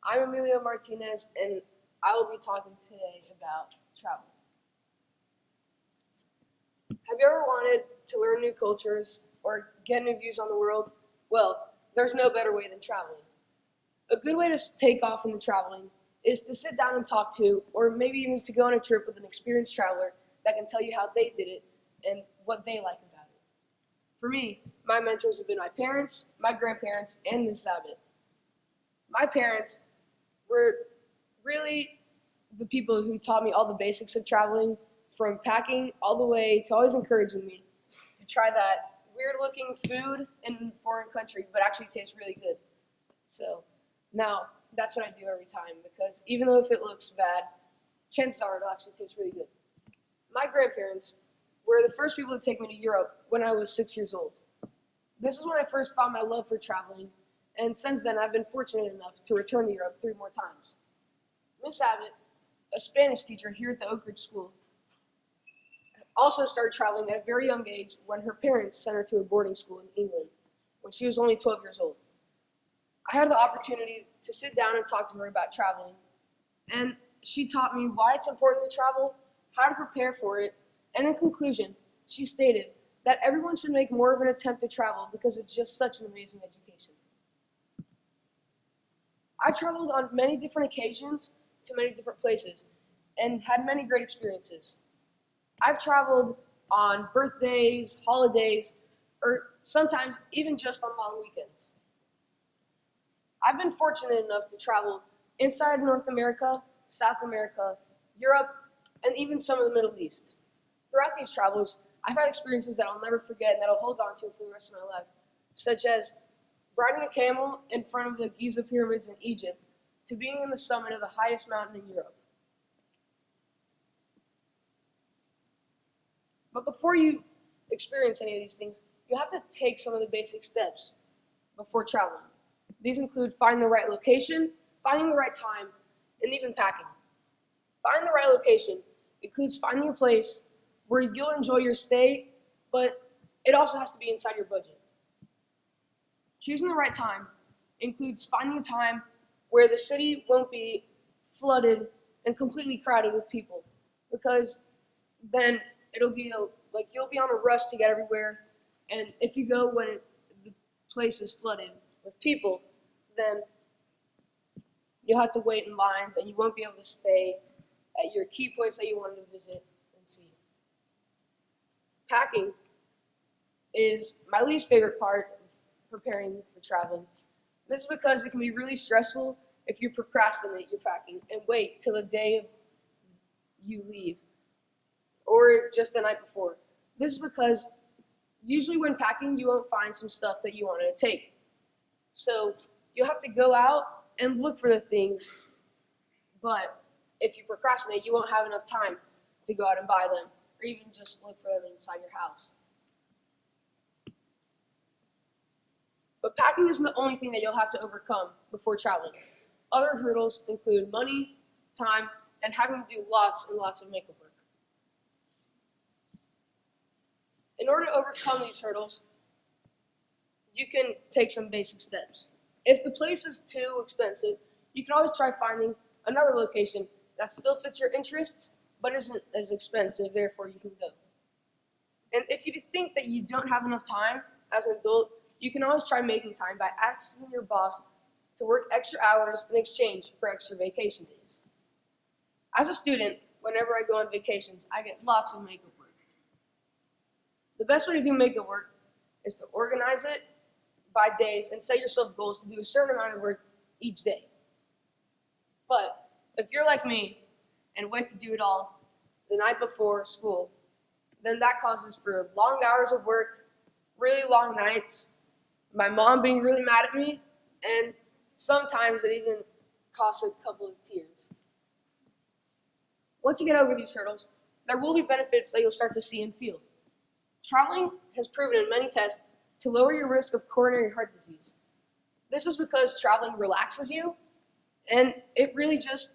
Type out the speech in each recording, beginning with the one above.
I'm Emilio Martinez, and I will be talking today about travel. Have you ever wanted to learn new cultures or get new views on the world? Well, there's no better way than traveling. A good way to take off into traveling is to sit down and talk to, or maybe even to go on a trip with an experienced traveler that can tell you how they did it and what they like about it. For me, my mentors have been my parents, my grandparents, and Miss Abbott. My parents were really the people who taught me all the basics of traveling, from packing all the way to always encouraging me to try that weird looking food in a foreign country but actually tastes really good. So now that's what I do every time, because even though if it looks bad, chances are it'll actually taste really good. My grandparents were the first people to take me to Europe when I was 6 years old. This is when I first found my love for traveling, and since then I've been fortunate enough to return to Europe 3 more times. Miss Abbott, a Spanish teacher here at the Oak Ridge School, also started traveling at a very young age when her parents sent her to a boarding school in England when she was only 12 years old. I had the opportunity to sit down and talk to her about traveling, and she taught me why it's important to travel, how to prepare for it, and in conclusion, she stated that everyone should make more of an attempt to travel because it's just such an amazing education. I've traveled on many different occasions to many different places and had many great experiences. I've traveled on birthdays, holidays, or sometimes even just on long weekends. I've been fortunate enough to travel inside North America, South America, Europe, and even some of the Middle East. Throughout these travels, I've had experiences that I'll never forget and that I'll hold on to for the rest of my life, such as riding a camel in front of the Giza pyramids in Egypt to being in the summit of the highest mountain in Europe. But before you experience any of these things, you have to take some of the basic steps before traveling. These include finding the right location, finding the right time, and even packing. Finding the right location includes finding a place where you'll enjoy your stay, but it also has to be inside your budget. Choosing the right time includes finding a time where the city won't be flooded and completely crowded with people, because then it'll be like you'll be on a rush to get everywhere, and if you go when the place is flooded with people, then you'll have to wait in lines and you won't be able to stay at your key points that you wanted to visit and see. Packing is my least favorite part of preparing for traveling. This is because it can be really stressful if you procrastinate your packing and wait till the day you leave, or just the night before. This is because usually when packing, you won't find some stuff that you wanted to take. So you'll have to go out and look for the things, but if you procrastinate, you won't have enough time to go out and buy them, or even just look for them inside your house. But packing isn't the only thing that you'll have to overcome before traveling. Other hurdles include money, time, and having to do lots and lots of makeup work. In order to overcome these hurdles, you can take some basic steps. If the place is too expensive, you can always try finding another location that still fits your interests, but isn't as expensive, therefore you can go. And if you think that you don't have enough time as an adult, you can always try making time by asking your boss to work extra hours in exchange for extra vacation days. As a student, whenever I go on vacations, I get lots of makeup work. The best way to do makeup work is to organize it by days and set yourself goals to do a certain amount of work each day. But if you're like me and wait to do it all the night before school, then that causes for long hours of work, really long nights, my mom being really mad at me, and sometimes it even costs a couple of tears. Once you get over these hurdles, there will be benefits that you'll start to see and feel. Traveling has proven in many tests to lower your risk of coronary heart disease. This is because traveling relaxes you, and it really just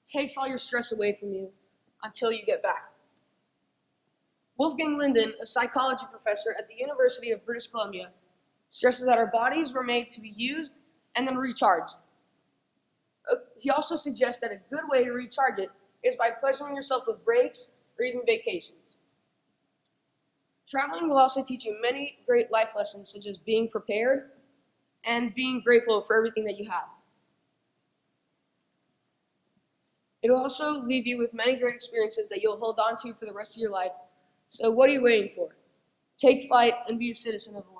takes all your stress away from you until you get back. Wolfgang Linden, a psychology professor at the University of British Columbia, stresses that our bodies were made to be used and then recharged. He also suggests that a good way to recharge it is by pleasuring yourself with breaks or even vacations. Traveling will also teach you many great life lessons, such as being prepared and being grateful for everything that you have. It will also leave you with many great experiences that you'll hold on to for the rest of your life. So what are you waiting for? Take flight and be a citizen of the world.